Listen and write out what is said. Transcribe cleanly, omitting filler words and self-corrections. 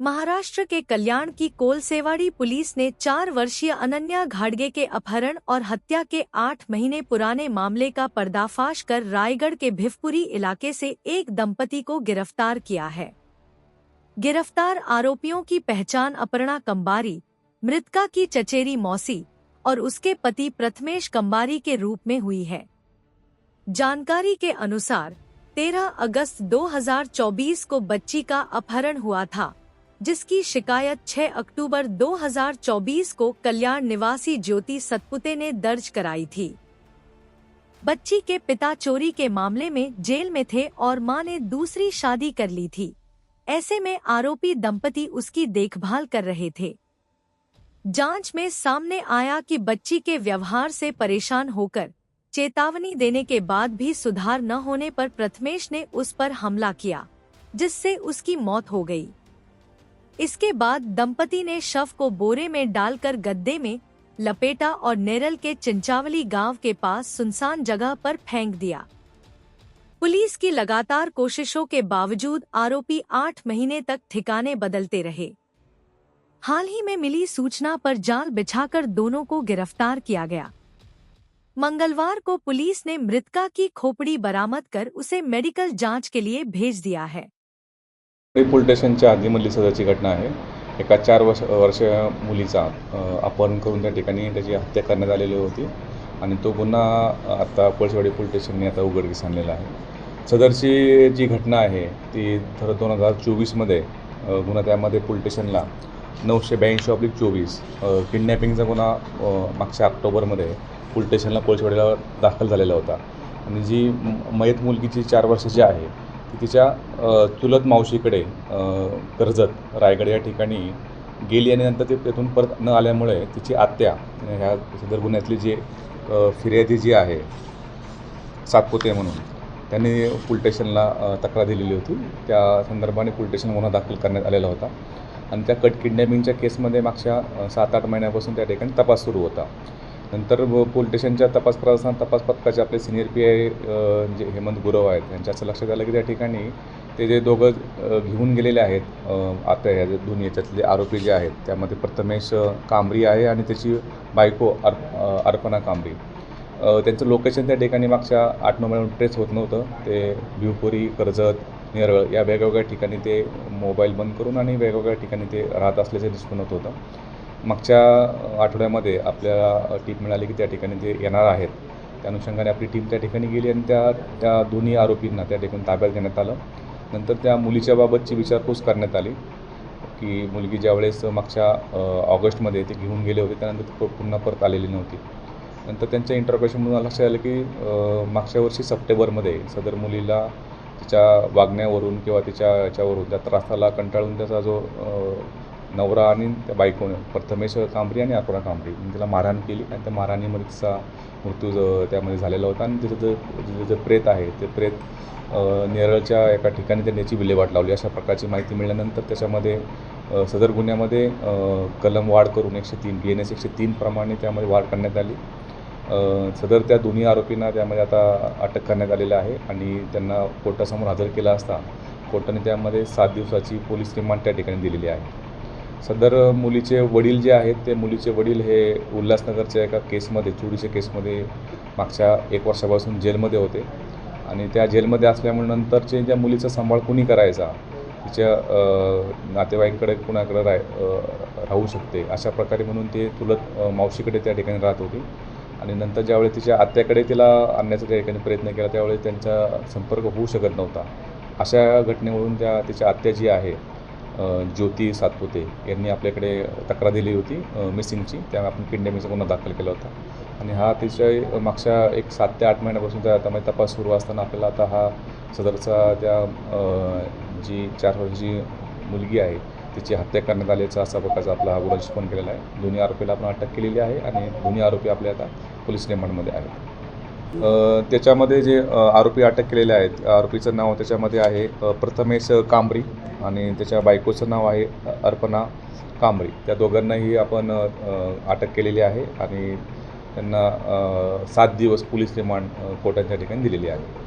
महाराष्ट्र के कल्याण की कोलसेवाड़ी पुलिस ने 4 वर्षीय अनन्या घाडगे के अपहरण और हत्या के 8 महीने पुराने मामले का पर्दाफाश कर रायगढ़ के भिवपुरी इलाके से एक दंपति को गिरफ्तार किया है। गिरफ्तार आरोपियों की पहचान अपर्णा कंबारी, मृतका की चचेरी मौसी और उसके पति प्रथमेश कंबारी के रूप में हुई है। जानकारी के अनुसार 13 अगस्त 2024 को बच्ची का अपहरण हुआ था, जिसकी शिकायत 6 अक्टूबर 2024 को कल्याण निवासी ज्योति सतपुते ने दर्ज कराई थी। बच्ची के पिता चोरी के मामले में जेल में थे और मां ने दूसरी शादी कर ली थी। ऐसे में आरोपी दंपति उसकी देखभाल कर रहे थे। जांच में सामने आया कि बच्ची के व्यवहार से परेशान होकर चेतावनी देने के बाद भी सुधार न होने पर प्रथमेश ने उस पर हमला किया, जिससे उसकी मौत हो गई। इसके बाद दंपति ने शव को बोरे में डालकर गड्ढे में लपेटा और नेरल के चिंचावली गांव के पास सुनसान जगह पर फेंक दिया। पुलिस की लगातार कोशिशों के बावजूद आरोपी 8 महीने तक ठिकाने बदलते रहे। हाल ही में मिली सूचना पर जाल बिछाकर दोनों को गिरफ्तार किया गया। मंगलवार को पुलिस ने मृतका की खोपड़ी बरामद कर उसे मेडिकल जांच के लिए भेज दिया है। पोलीस स्टेशनच्या हद्दीमधली सदरची घटना आहे। एका 4 वर्षीय मुलीचा अपहरण करून त्या ठिकाणी त्याची हत्या करण्यात आलेली होती आणि तो गुन्हा आता कोळसेवाडी पोलीस स्टेशनने आता उघडकीस आणलेला आहे। सदरची जी घटना आहे ती 2024 मध्ये गुन्हा त्यामध्ये पोलीस स्टेशनला 982/24 किडनॅपिंगचा गुन्हा मागच्या ऑक्टोबरमध्ये पोलीस स्टेशनला कोळसेवाडीला दाखल झालेला होता आणि जी मयत मुलगीची 4 वर्षाची आहे ती तिच्या चुलत मावशीकडे कर्जत रायगड या ठिकाणी गेली आणि नंतर ती तेथून परत न आल्यामुळे तिची आत्या ह्या सदर गुन्ह्यातली जी फिर्यादी जी आहे सातपुते म्हणून त्यांनी पोलीस स्टेशनला तक्रार दिलेली होती। त्या संदर्भाने पोलीस स्टेशन गुन्हा दाखल करण्यात आलेला होता आणि त्या किडनॅपिंगच्या केसमध्ये मागच्या 7-8 महिन्यापासून त्या ठिकाणी तपास सुरू होता। नंतर पोलीस स्टेशनच्या तपास करत असताना तपास पथकाचे आपले सिनियर PI जे हेमंत गुरव आहेत त्यांच्या असं लक्षात आलं की त्या ठिकाणी ते जे दोघं घेऊन गेलेले आहेत आता ह्या दोन्ही याच्यातले आरोपी जे आहेत त्यामध्ये प्रथमेश कांबरी आहे आणि त्याची बायको अर्पणा कांबरी, त्यांचं लोकेशन त्या ठिकाणी मागच्या 8-9 महिन्यापासून ट्रेस होत नव्हतं। ते भिवपुरी, कर्जत, नेरळ या वेगवेगळ्या ठिकाणी ते मोबाईल बंद करून आणि वेगवेगळ्या ठिकाणी ते राहत असल्याचे दिसून येत होतं। मागच्या आठवड्यामध्ये आपल्याला टीप मिळाली की त्या ठिकाणी ते येणार आहेत। त्या अनुषंगाने आपली टीम त्या ठिकाणी गेली आणि त्या दोन्ही आरोपींना त्या ठिकाणी ताब्यात घेण्यात आलं। नंतर त्या मुलीच्या बाबतची विचारपूस करण्यात आली की मुलगी ज्यावेळेस मागच्या ऑगस्टमध्ये ते घेऊन गेले होते त्यानंतर ती पुन्हा परत आलेली नव्हती। नंतर त्यांच्या इंटरॉगेशनमधून लक्षात आलं की मागच्या वर्षी सप्टेंबरमध्ये सदर मुलीला तिच्या वागण्यावरून किंवा तिच्या याच्यावरून त्या त्रासाला कंटाळून त्याचा जो नवरा आणि त्या बायकोने प्रथमेश कांबरी आणि अर्पणा कांबरी तिला मारहाण केली आणि त्या मारहाणीमध्ये तिचा मृत्यू त्यामध्ये झालेला होता आणि तिचं जे प्रेत आहे ते प्रेत नेरळच्या एका ठिकाणी त्यांनी याची विल्हेवाट लावली। अशा प्रकारची माहिती मिळाल्यानंतर त्याच्यामध्ये सदर गुन्ह्यामध्ये कलम वाढ करून 103 BNS 103 प्रमाणे त्यामध्ये वाढ करण्यात आली। सदर त्या दोन्ही आरोपींना त्यामध्ये आता अटक करण्यात आलेलं आहे आणि त्यांना कोर्टासमोर हजर केला असता कोर्टाने त्यामध्ये 7 दिवसाची पोलीस रिमांड त्या ठिकाणी दिलेली आहे। सदर मुलीचे वडील जे आहेत ते मुलीचे वडील हे उल्हासनगरच्या एका केसमध्ये चोरीच्या केसमध्ये मागच्या 1 वर्षापासून जेलमध्ये होते आणि त्या जेलमध्ये असल्यामुळे नंतरचे ज्या मुलीचा सांभाळ कुणी करायचा, तिच्या नातेवाईकांकडे कुणाकडे राहू शकते अशा प्रकारे म्हणून ते चुलत मावशीकडे त्या ठिकाणी राहत होती आणि नंतर ज्यावेळेस तिच्या आत्याकडे तिला आणण्याचा त्या ठिकाणी प्रयत्न केला त्यावेळेस त्यांचा संपर्क होऊ शकत नव्हता। अशा घटनेवरून तिच्या आत्या जी आहे ज्योती सतपुते यांनी आपल्याकडे तक्रार दिली होती मिसिंगची, त्यामुळे आपण किडनॅपिंगचा गुन्हा दाखल केला होता आणि हा तिच्या मागच्या 7 ते 8 महिन्यापासून त्या त्यामध्ये तपास सुरू असताना आपल्याला आता हा सदरचा त्या जी 4 वर्षाची मुलगी आहे तिची हत्या करण्यात आल्याचा असा प्रकारचा आपला हा गुन्हा नोंद केलेला आहे। दोन्ही आरोपीला आपण अटक केलेली आहे आणि दोन्ही आरोपी आपल्या आता पोलीस रिमांडमध्ये आहेत। त्याच्यामध्ये जे आरोपी अटक केलेले आहेत आरोपीचं नाव त्याच्यामध्ये आहे प्रथमेश कांबरी आणि त्याच्या बायकोचं नाव आहे अर्पणा कांबरी। त्या दोघांनाही आपण अटक केलेली आहे आणि त्यांना 7 दिवस पोलीस रिमांड कोर्टाच्या ठिकाणी दिलेली आहे।